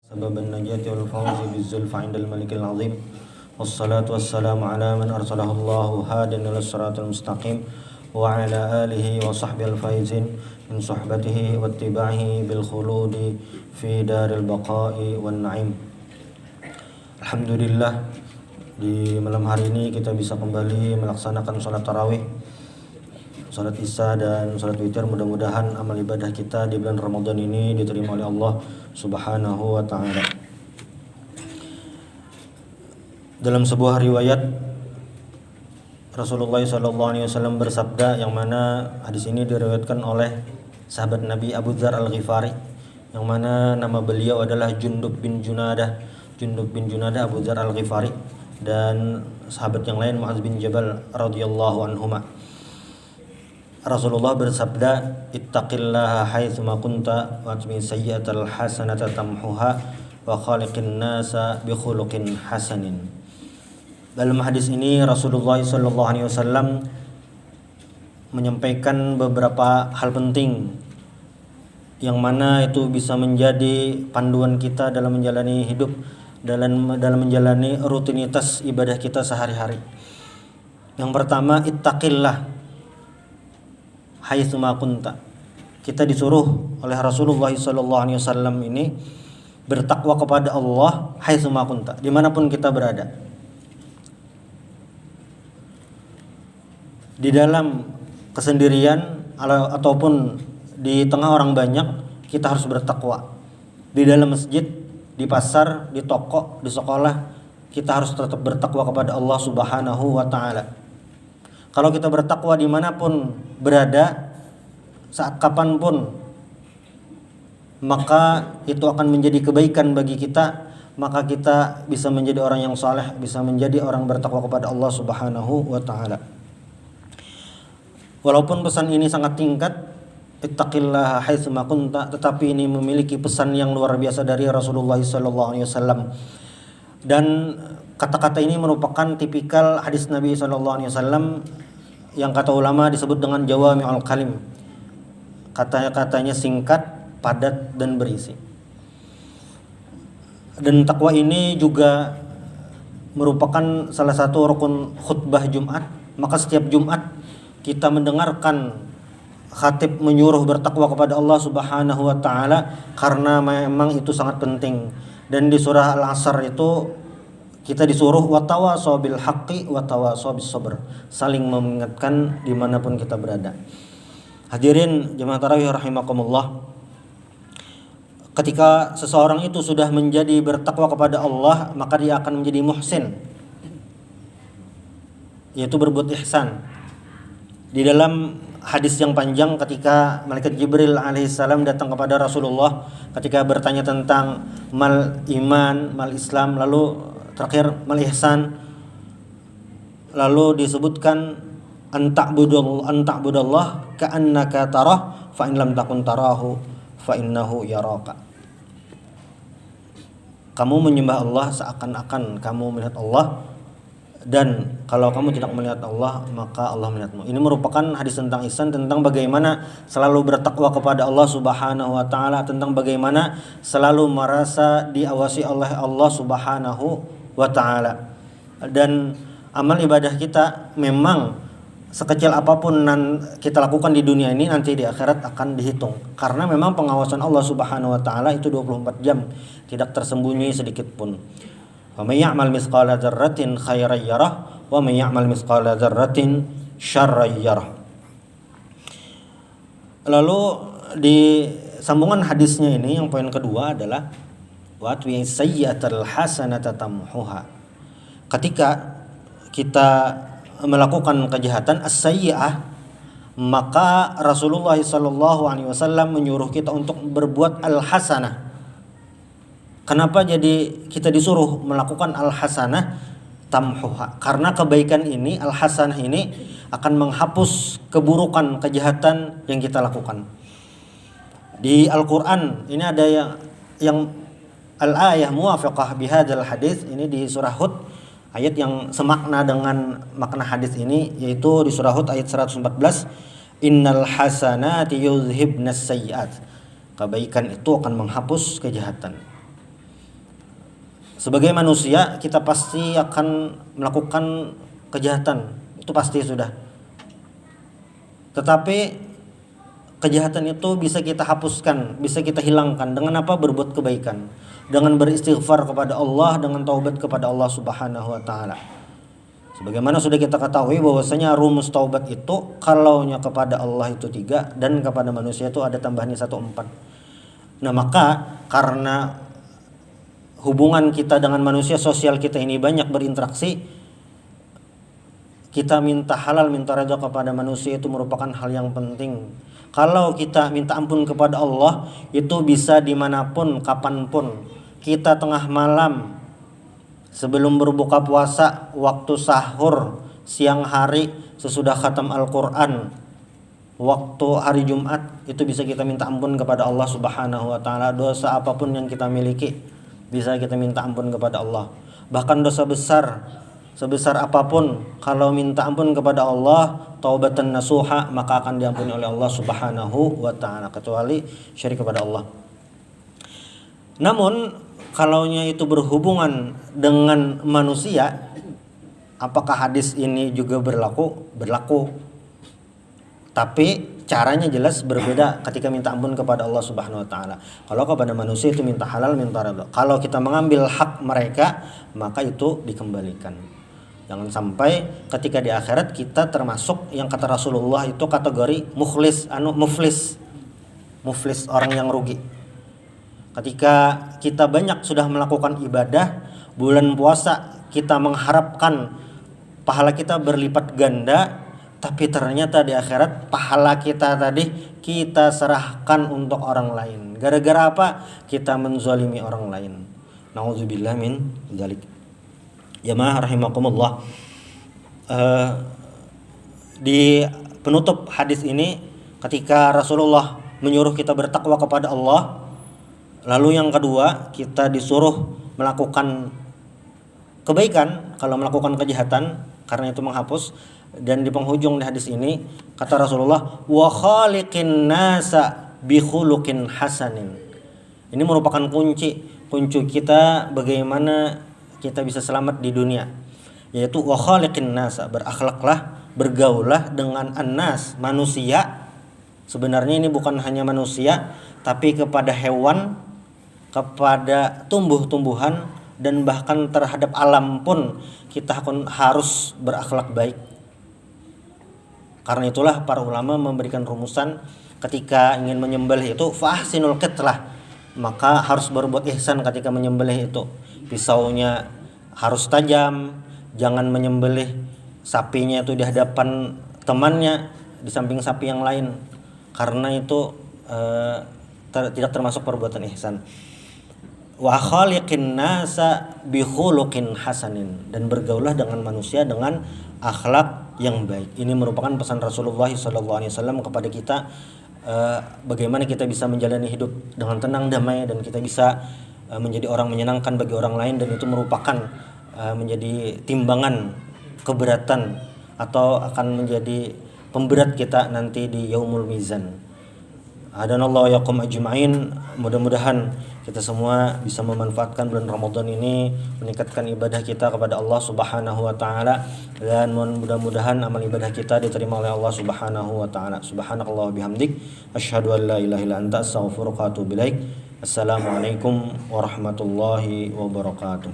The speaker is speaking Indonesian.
سبب النجاة والفوز بالزلف عند الملك العظيم والصلاة والسلام على من أرسله الله هادًا إلى الصراط المستقيم وعلى آله وصحبه الفائزين من صحبته واتباعه بالخلود في دار البقاء والنعيم. Alhamdulillah, di malam hari ini kita bisa kembali melaksanakan sholat tarawih, sholat isya dan sholat witir. Mudah-mudahan amal ibadah kita di bulan Ramadan ini diterima oleh Allah Subhanahu wa ta'ala. Dalam sebuah riwayat Rasulullah SAW bersabda, yang mana hadis ini diriwayatkan oleh sahabat Nabi Abu Dzar Al-Ghifari, yang mana nama beliau adalah Jundub bin Junadah Abu Dzar Al-Ghifari, dan sahabat yang lain Mu'adz bin Jabal radhiyallahu anhuma. Rasulullah bersabda, ittaqillaha haitsuma kunta wa atbi sayyi'atal hasanata tamhuha wa khaliqin nasa bi khuluqin hasanin. Dalam hadis ini Rasulullah SAW menyampaikan beberapa hal penting yang mana itu bisa menjadi panduan kita dalam menjalani hidup, dalam menjalani rutinitas ibadah kita sehari-hari. Yang pertama, ittaqillah haitsuma kunta. Kita disuruh oleh Rasulullah SAW ini bertakwa kepada Allah haitsuma kunta, dimanapun kita berada. Di dalam kesendirian ataupun di tengah orang banyak, kita harus bertakwa. Di dalam masjid, di pasar, di toko, di sekolah, kita harus tetap bertakwa kepada Allah Subhanahu wa ta'ala. Kalau kita bertakwa dimanapun berada, saat kapanpun, maka itu akan menjadi kebaikan bagi kita. Maka kita bisa menjadi orang yang saleh, bisa menjadi orang bertakwa kepada Allah Subhanahu wa ta'ala. Walaupun pesan ini sangat tingkat, ittaqillaha haitsuma kunta, tetapi ini memiliki pesan yang luar biasa dari Rasulullah SAW. Dan kata-kata ini merupakan tipikal hadis Nabi SAW yang kata ulama disebut dengan jawami'ul kalim. Kata-katanya singkat, padat, dan berisi. Dan takwa ini juga merupakan salah satu rukun khutbah Jumat. Maka setiap Jumat kita mendengarkan khatib menyuruh bertakwa kepada Allah Subhanahu wa ta'ala, karena memang itu sangat penting. Dan di surah Al-Asr itu kita disuruh watawasaw bil haqqi watawasaw bis sabr, saling mengingatkan dimanapun kita berada. Hadirin jemaah tarawih rahimakumullah, ketika seseorang itu sudah menjadi bertakwa kepada Allah, maka dia akan menjadi muhsin, yaitu berbuat ihsan. Di dalam hadis yang panjang, ketika malaikat Jibril alaihissalam datang kepada Rasulullah ketika bertanya tentang mal iman, mal Islam, lalu terakhir mal ihsan, lalu disebutkan anta'budallah ka'annaka tarah fa in lam takun tarahu fa innahu yaraka. Kamu menyembah Allah seakan-akan kamu melihat Allah, dan kalau kamu tidak melihat Allah, maka Allah melihatmu. Ini merupakan hadis tentang ihsan, tentang bagaimana selalu bertakwa kepada Allah Subhanahu wa ta'ala, tentang bagaimana selalu merasa diawasi oleh Allah Subhanahu wa ta'ala. Dan amal ibadah kita memang sekecil apapun kita lakukan di dunia ini, nanti di akhirat akan dihitung. Karena memang pengawasan Allah Subhanahu wa ta'ala itu 24 jam, tidak tersembunyi sedikit pun. Wa may ya'mal mithqala dzarratin khairan yarah wa may ya'mal mithqala dzarratin syarran yarah. Lalu di sambungan hadisnya ini yang poin kedua adalah wa atbi sayyi'atal hasanata tamhuha. Ketika kita melakukan kejahatan as-sayyi'ah, maka Rasulullah SAW menyuruh kita untuk berbuat al-hasanah. Kenapa jadi kita disuruh melakukan al-hasanah tamhuha? Karena kebaikan ini, al-hasanah ini akan menghapus keburukan, kejahatan yang kita lakukan. Di Al-Quran ini ada yang al-ayah muwafiqah bihadzal hadis, ini di surah Hud, ayat yang semakna dengan makna hadis ini, yaitu di surah Hud ayat 114, innal hasanati yuzhibnas sayyi'at. Kebaikan itu akan menghapus kejahatan. Sebagai manusia kita pasti akan melakukan kejahatan, itu pasti sudah. Tetapi kejahatan itu bisa kita hapuskan, bisa kita hilangkan dengan apa? Berbuat kebaikan, dengan beristighfar kepada Allah, dengan taubat kepada Allah Subhanahu wa taala. Sebagaimana sudah kita ketahui bahwasanya rumus taubat itu kalaunya kepada Allah itu 3 dan kepada manusia itu ada tambahannya 1 4. Nah, maka karena hubungan kita dengan manusia, sosial kita ini banyak berinteraksi, kita minta halal, minta redha kepada manusia itu merupakan hal yang penting. Kalau kita minta ampun kepada Allah itu bisa dimanapun, kapanpun. Kita tengah malam, sebelum berbuka puasa, waktu sahur, siang hari, sesudah khatam Al-Quran, waktu hari Jumat, itu bisa kita minta ampun kepada Allah Subhanahu wa taala. Dosa apapun yang kita miliki bisa kita minta ampun kepada Allah. Bahkan dosa besar, sebesar apapun, kalau minta ampun kepada Allah, taubatan nasuha, maka akan diampuni oleh Allah Subhanahu wa taala, kecuali syirik kepada Allah. Namun kalaunya itu berhubungan dengan manusia, apakah hadis ini juga berlaku? Berlaku. Tapi caranya jelas berbeda ketika minta ampun kepada Allah Subhanahu wa taala. Kalau kepada manusia itu minta halal, minta redha. Kalau kita mengambil hak mereka, maka itu dikembalikan. Jangan sampai ketika di akhirat kita termasuk yang kata Rasulullah itu kategori muflis, orang yang rugi. Ketika kita banyak sudah melakukan ibadah, bulan puasa kita mengharapkan pahala kita berlipat ganda, tapi ternyata di akhirat pahala kita tadi kita serahkan untuk orang lain. Gara-gara apa? Kita menzalimi orang lain. Nauzubillah min dzalik. Jamaah rahimakumullah. Di penutup hadis ini, ketika Rasulullah menyuruh kita bertakwa kepada Allah, lalu yang kedua kita disuruh melakukan kebaikan kalau melakukan kejahatan, karena itu menghapus. Dan di penghujung di hadis ini kata Rasulullah, wa khaliqin nasa bi khuluqin hasanin. Ini merupakan kunci kita bagaimana kita bisa selamat di dunia, yaitu wa khaliqin nasa, berakhlaklah, bergaullah dengan annas, manusia. Sebenarnya ini bukan hanya manusia, tapi kepada hewan, kepada tumbuh-tumbuhan, dan bahkan terhadap alam pun kita harus berakhlak baik. Karena itulah para ulama memberikan rumusan ketika ingin menyembelih itu fahsinul qitlah, maka harus berbuat ihsan ketika menyembelih itu. Pisaunya harus tajam, jangan menyembelih sapinya itu di hadapan temannya, di samping sapi yang lain, karena itu tidak termasuk perbuatan ihsan. Wa khaliqin nasa bi khuluqin hasanin, dan bergaulah dengan manusia dengan akhlak yang baik. Ini merupakan pesan Rasulullah SAW kepada kita, bagaimana kita bisa menjalani hidup dengan tenang, damai, dan kita bisa menjadi orang menyenangkan bagi orang lain, dan itu merupakan menjadi timbangan keberatan atau akan menjadi pemberat kita nanti di yaumul mizan. Hadanallahu yakum ajma'in. Mudah-mudahan kita semua bisa memanfaatkan bulan Ramadan ini, meningkatkan ibadah kita kepada Allah Subhanahu wa taala, dan mudah-mudahan amal ibadah kita diterima oleh Allah Subhanahu wa taala. Subhanakallah bihamdik, asyhadu an la ilaha illa anta, astaghfiruka wa atubu ilaik. Assalamualaikum warahmatullahi wabarakatuh.